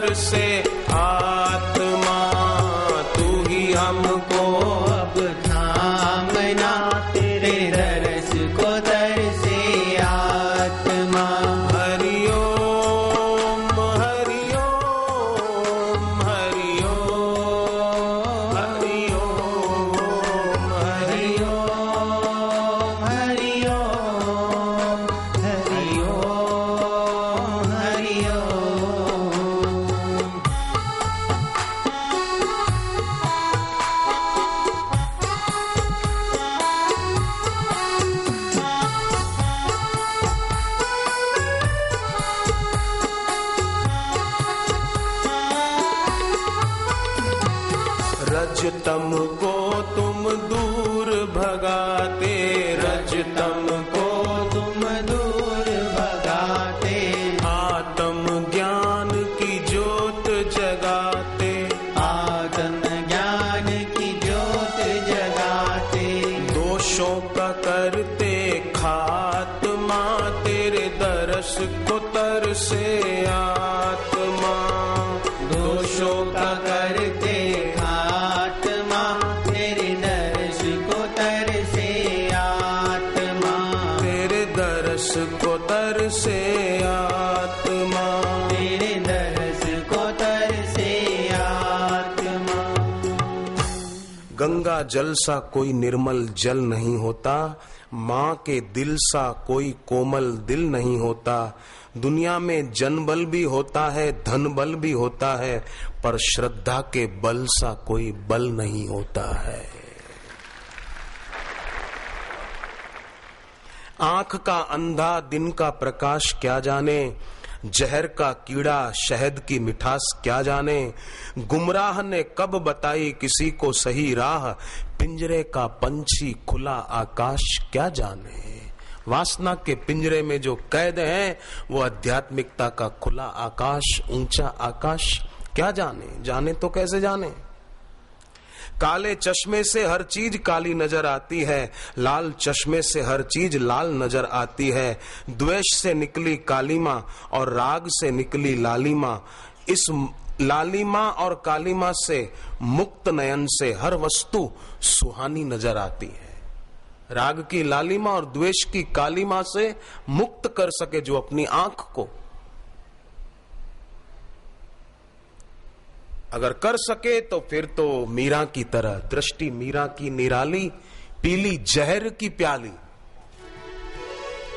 तरसे आत्मा, तू ही हमको अब थामना, तेरे दरस को तरसे आत्मा। हरि ओम हरि ओम हरि ओम हरि ओम हरि ओम हरि ओम हरि ओम हरि ओम। रजतम को तुम दूर भगाते, रजतम को तुम दूर भगाते, आत्म ज्ञान की ज्योत जगाते, आत्म ज्ञान की ज्योत जगाते। दोषों का करते खात्मा, तेरे दरस को तरसे आत्मा। दोषों का करते खात्मा, तेरे दर्श को तरसे आत्मा। तेरे दरस को तरसे आत्मा। तेरे दर्श को तरसे आत्मा। गंगा जल सा कोई निर्मल जल नहीं होता, माँ के दिल सा कोई कोमल दिल नहीं होता। दुनिया में जन बल भी होता है, धन बल भी होता है, पर श्रद्धा के बल सा कोई बल नहीं होता है। आंख का अंधा दिन का प्रकाश क्या जाने, जहर का कीड़ा शहद की मिठास क्या जाने। गुमराह ने कब बताई किसी को सही राह, पिंजरे का पंछी खुला आकाश क्या जाने। वासना के पिंजरे में जो कैद है, वो आध्यात्मिकता का खुला आकाश, ऊंचा आकाश क्या जाने। जाने तो कैसे जाने। काले चश्मे से हर चीज काली नजर आती है, लाल चश्मे से हर चीज लाल नजर आती है। द्वेष से निकली कालीमा और राग से निकली लालिमा, इस लालिमा और कालीमा से मुक्त नयन से हर वस्तु सुहानी नजर आती है। राग की लालिमा और द्वेष की कालीमा से मुक्त कर सके जो अपनी आंख को, अगर कर सके तो फिर तो मीरा की तरह, दृष्टि मीरा की निराली, पीली जहर की प्याली।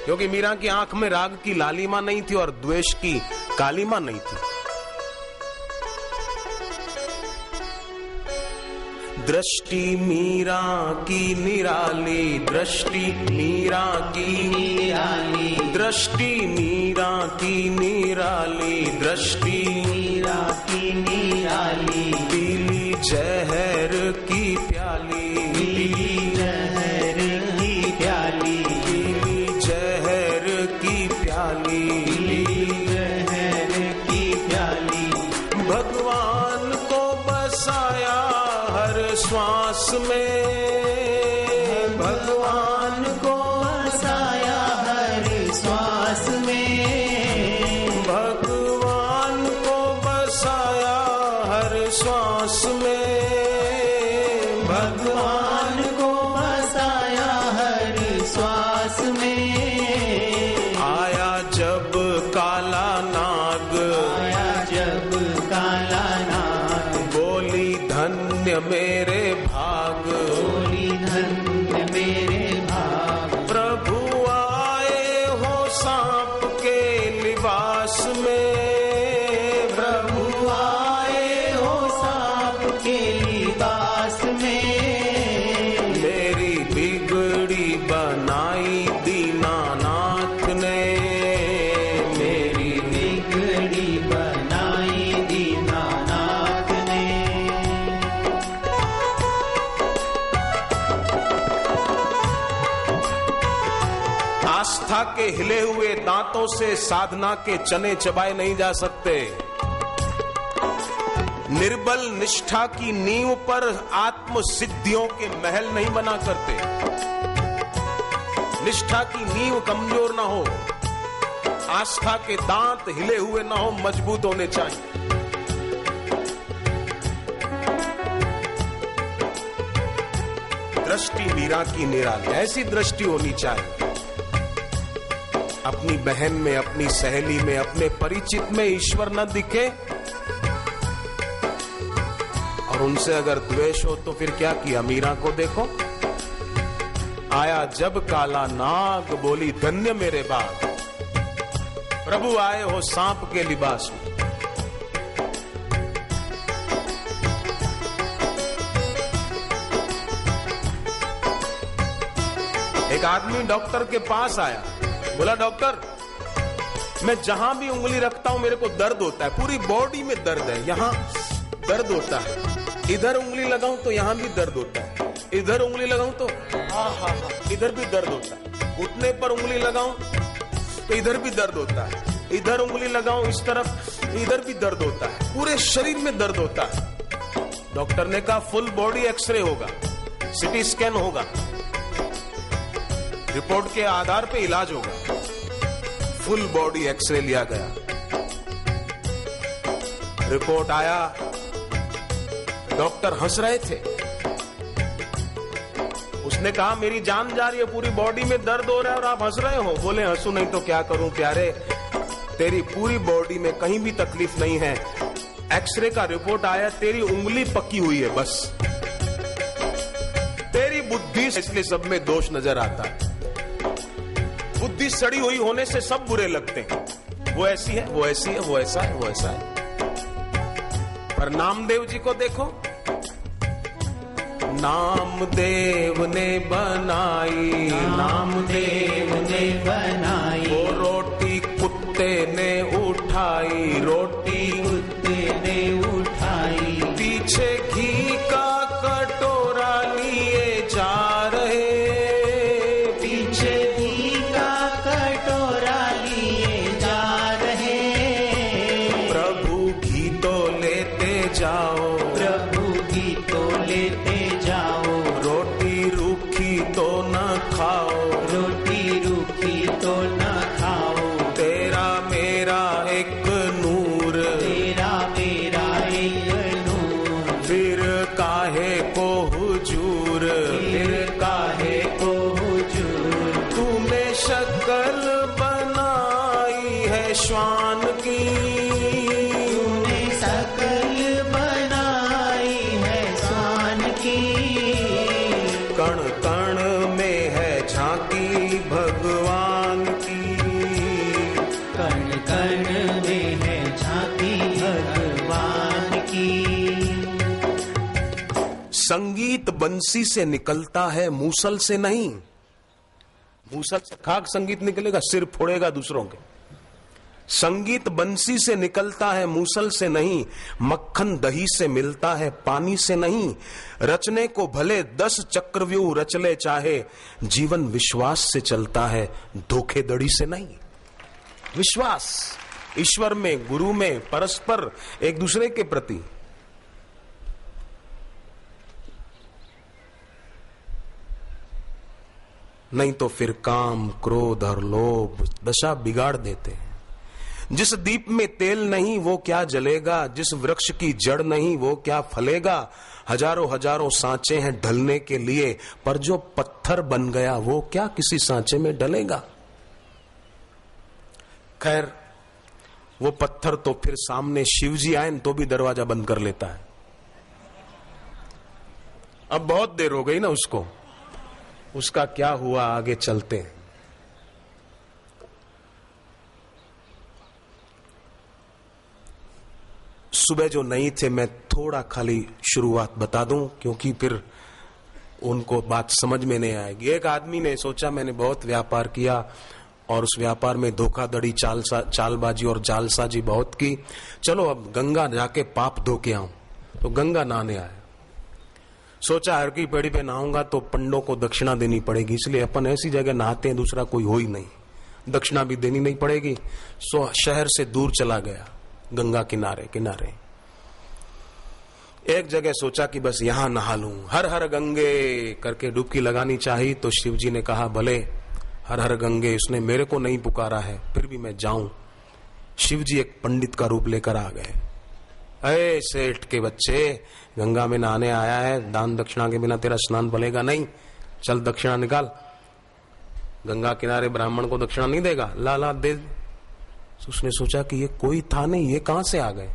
क्योंकि मीरा की आंख में राग की लालिमा नहीं थी और द्वेष की कालीमा नहीं थी। दृष्टि मीरा की निराली, दृष्टि मीरा की निराली, दृष्टि मीरा की निराली, दृष्टि मीरा की निराली। पीली जहर की प्याली, पीली जहर की प्याली, पीली जहर की प्याली, पीली जहर की प्याली। भगवान को बसाया हर श्वास में, भगवान को बसाया हर श्वास में, भगवान को बसाया हर श्वास में, भगवान को बसाया हर श्वास में। आया जब काला नाग, आया जब काला नाग, बोली धन्य मेरे भाग, बोली धन्य मेरे भाग। प्रभु आए हो सांप के लिबास में, प्रभु आए हो सांप के लिबास में, मेरी बिगड़ी बनाई दीनानाथ ने, मेरी बिगड़ी बनाई दीनानाथ ने। आस्था के हिले हुए दांतों से साधना के चने चबाए नहीं जा सकते। निर्बल निष्ठा की नींव पर आत्म सिद्धियों के महल नहीं बना करते। निष्ठा की नींव कमजोर ना हो, आस्था के दांत हिले हुए ना हो, मजबूत होने चाहिए। दृष्टि मीरा की निराली, ऐसी दृष्टि होनी चाहिए। अपनी बहन में, अपनी सहेली में, अपने परिचित में ईश्वर न दिखे और उनसे अगर द्वेष हो तो फिर क्या किया? मीरा को देखो, आया जब काला नाग, बोली धन्य मेरे बाग। प्रभु आए हो सांप के लिबास में। एक आदमी डॉक्टर के पास आया, बोला डॉक्टर मैं जहां भी उंगली रखता हूं मेरे को दर्द होता है, पूरी बॉडी में दर्द है, यहां दर्द होता है, इधर उंगली लगाऊं तो यहां भी दर्द होता है, इधर उंगली लगाऊं तो इधर भी दर्द होता है, घुटने पर उंगली लगाऊं तो इधर भी दर्द होता है, इधर उंगली लगाऊं इस तरफ, इधर भी दर्द होता है, पूरे शरीर में दर्द होता है। डॉक्टर ने कहा फुल बॉडी एक्सरे होगा, सिटी स्कैन होगा, रिपोर्ट के आधार पे इलाज होगा। फुल बॉडी एक्सरे लिया गया, रिपोर्ट आया, डॉक्टर हंस रहे थे। उसने कहा मेरी जान जा रही है, पूरी बॉडी में दर्द हो रहा है और आप हंस रहे हो। बोले हंसू नहीं तो क्या करूं प्यारे, तेरी पूरी बॉडी में कहीं भी तकलीफ नहीं है, एक्सरे का रिपोर्ट आया तेरी उंगली पकी हुई है बस, तेरी बुद्धि इसलिए सब में दोष नजर आता है। बुद्धि सड़ी हुई होने से सब बुरे लगते हैं, वो ऐसी है, वो ऐसी है, वो ऐसा है, वो ऐसा है। पर नामदेव जी को देखो, नामदेव ने बनाई, नामदेव ने बनाई, वो रोटी कुत्ते ने उठाई, रोटी कुत्ते ने उठाई, पीछे घी का कटोरा लिए जा रहे, पीछे घी का कटोरा लिए जा रहे। प्रभु घी तो लेते जाओ, प्रभु घी तो लेते जाओ, रोटी रूखी तो न खाओ, रोटी रूखी तो न खाओ, तेरा मेरा एक नूर, तेरा मेरा एक नूर, फिर काहे को हुजूर, फिर काहे को हुजूर, तूने शक्ल बनाई है श्वान की, तूने शकल बनाई है स्वान की, कण कण में है झांकी भगवान की, कण कण में है झांकी भगवान की। संगीत बंसी से निकलता है मूसल से नहीं, मूसल से खाक संगीत निकलेगा, सिर फोड़ेगा दूसरों के। संगीत बंसी से निकलता है मूसल से नहीं, मक्खन दही से मिलता है पानी से नहीं, रचने को भले 10 चक्रव्यूह रच ले चाहे, जीवन विश्वास से चलता है धोखेधड़ी से नहीं। विश्वास ईश्वर में, गुरु में, परस्पर एक दूसरे के प्रति। नहीं तो फिर काम, क्रोध और लोभ दशा बिगाड़ देते हैं। जिस दीप में तेल नहीं वो क्या जलेगा, जिस वृक्ष की जड़ नहीं वो क्या फलेगा, हजारों हजारों सांचे हैं ढलने के लिए, पर जो पत्थर बन गया वो क्या किसी सांचे में डलेगा। खैर वो पत्थर तो फिर सामने शिवजी आए तो भी दरवाजा बंद कर लेता है। अब बहुत देर हो गई ना उसको, उसका क्या हुआ आगे चलते हैं। सुबह जो नहीं थे मैं थोड़ा खाली शुरुआत बता दूं, क्योंकि फिर उनको बात समझ में नहीं आएगी। एक आदमी ने सोचा मैंने बहुत व्यापार किया और उस व्यापार में धोखाधड़ी, चालबाजी और जालसाजी बहुत की, चलो अब गंगा जाके पाप धो के आऊं। तो गंगा नहाने आया। सोचा हर की पेड़ी पे नहाऊंगा तो पंडों को दक्षिणा देनी पड़ेगी, इसलिए अपन ऐसी जगह नहाते हैं दूसरा कोई हो ही नहीं, दक्षिणा भी देनी नहीं पड़ेगी। सो शहर से दूर चला गया, गंगा किनारे किनारे एक जगह सोचा कि बस यहां नहा लूं। हर हर गंगे करके डुबकी लगानी चाहिए। तो शिव जी ने कहा भले हर हर गंगे, उसने मेरे को नहीं पुकारा है फिर भी मैं जाऊं। शिव जी एक पंडित का रूप लेकर आ गए। अरे सेठ के बच्चे, गंगा में नहाने आया है, दान दक्षिणा के बिना तेरा स्नान बलेगा नहीं, चल दक्षिणा निकाल। गंगा किनारे ब्राह्मण को दक्षिणा नहीं देगा, ला दे। उसने सोचा कि ये कोई था नहीं, ये कहां से आ गए।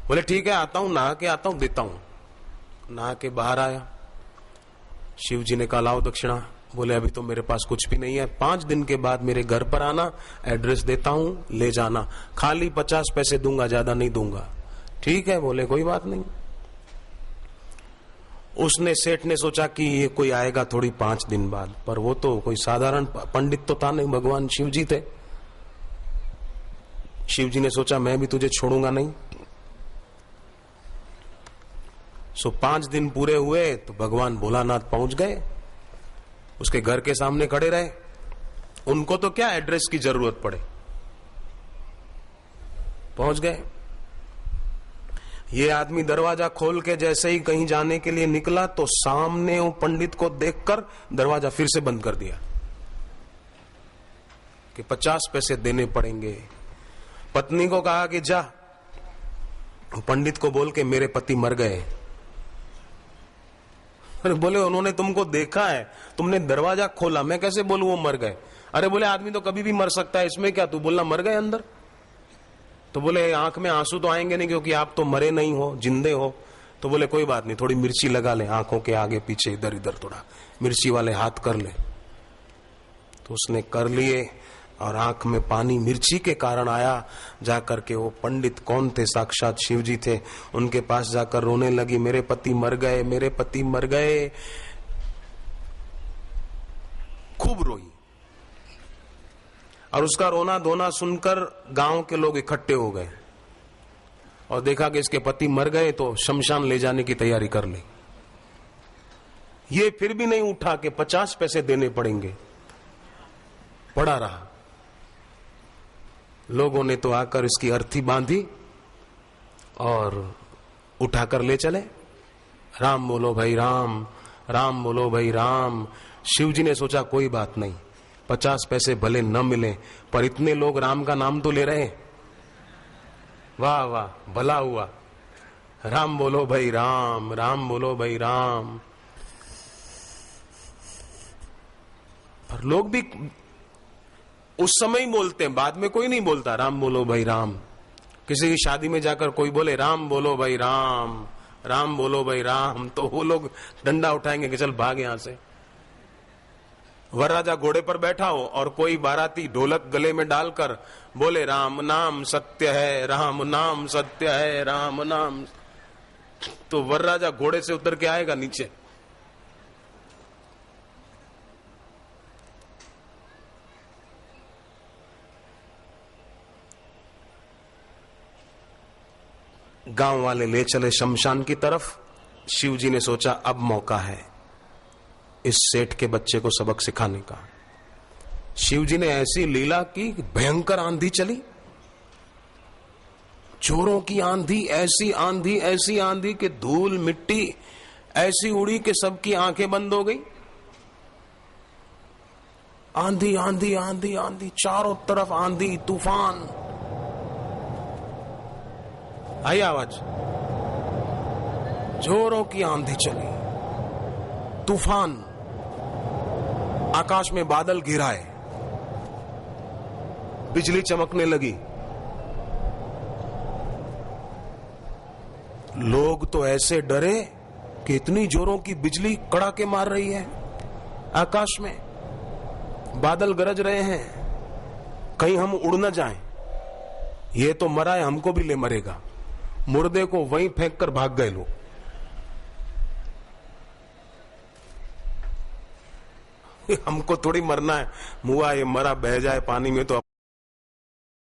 बोले ठीक है आता हूं, नहा के आता हूं, देता हूं। नहा के बाहर आया, शिव जी ने कहा लाओ दक्षिणा। बोले अभी तो मेरे पास कुछ भी नहीं है, 5 दिन के बाद मेरे घर पर आना, एड्रेस देता हूं, ले जाना, खाली 50 पैसे दूंगा, ज्यादा नहीं दूंगा। ठीक है, बोले कोई बात नहीं। उसने सेठ ने सोचा कि ये कोई आएगा थोड़ी 5 दिन बाद, पर वो तो कोई साधारण पंडित तो था नहीं, भगवान शिव जी थे। शिव जी ने सोचा मैं भी तुझे छोड़ूंगा नहीं। 5 दिन पूरे हुए तो भगवान भोलानाथ पहुंच गए, उसके घर के सामने खड़े रहे। उनको तो क्या एड्रेस की जरूरत पड़े, पहुंच गए। ये आदमी दरवाजा खोल के जैसे ही कहीं जाने के लिए निकला तो सामने वो पंडित को देखकर दरवाजा फिर से बंद कर दिया कि 50 पैसे देने पड़ेंगे। पत्नी को कहा कि जा, पंडित को बोल के मेरे पति मर गए। अरे बोले उन्होंने तुमको देखा है, तुमने दरवाजा खोला, मैं कैसे बोलूं वो मर गए। अरे बोले आदमी तो कभी भी मर सकता है, इसमें क्या, तू बोलना मर गए अंदर। तो बोले आंख में आंसू तो आएंगे नहीं क्योंकि आप तो मरे नहीं हो, जिंदे हो। तो बोले कोई बात नहीं, थोड़ी मिर्ची लगा ले आंखों के आगे पीछे, इधर इधर थोड़ा मिर्ची वाले हाथ कर ले। तो उसने कर लिए और आंख में पानी मिर्ची के कारण आया। जाकर के वो पंडित कौन थे, साक्षात शिव जी थे, उनके पास जाकर रोने लगी, मेरे पति मर गए, मेरे पति मर गए। खूब रोई और उसका रोना धोना सुनकर गांव के लोग इकट्ठे हो गए और देखा कि इसके पति मर गए तो शमशान ले जाने की तैयारी कर ली। ये फिर भी नहीं उठा कि 50 पैसे देने पड़ेंगे, पड़ा रहा। लोगों ने तो आकर इसकी अर्थी बांधी और उठाकर ले चले। राम बोलो भाई राम, राम बोलो भाई राम। शिव जी ने सोचा कोई बात नहीं, 50 पैसे भले न मिले पर इतने लोग राम का नाम तो ले रहे हैं, वाह वाह भला हुआ। राम बोलो भाई राम, राम बोलो भाई राम। पर लोग भी उस समय ही बोलते हैं, बाद में कोई नहीं बोलता राम बोलो भाई राम। किसी की शादी में जाकर कोई बोले राम बोलो भाई राम, राम बोलो भाई राम, तो वो लोग डंडा उठाएंगे कि चल भाग यहां से। वरराजा घोड़े पर बैठा हो और कोई बाराती ढोलक गले में डालकर बोले राम नाम सत्य है, राम नाम सत्य है, राम नाम, तो वरराजा घोड़े से उतर के आएगा नीचे। गांव वाले ले चले शमशान की तरफ। शिव जी ने सोचा अब मौका है इस सेठ के बच्चे को सबक सिखाने का। शिव जी ने ऐसी लीला की, भयंकर आंधी चली, चोरों की आंधी, ऐसी आंधी ऐसी आंधी कि धूल मिट्टी ऐसी उड़ी कि सबकी आंखें बंद हो गई। आंधी आंधी आंधी आंधी, चारों तरफ आंधी तूफान। आई आवाज, जोरों की आंधी चली, तूफान, आकाश में बादल घिराए, बिजली चमकने लगी। लोग तो ऐसे डरे कि इतनी जोरों की बिजली कड़ाके मार रही है, आकाश में बादल गरज रहे हैं, कहीं हम उड़ न जाएं। ये तो मरा है, हमको भी ले मरेगा। मुर्दे को वहीं फेंक कर भाग गए लोग। हमको थोड़ी मरना है, मुआ ये मरा बह जाए पानी में तो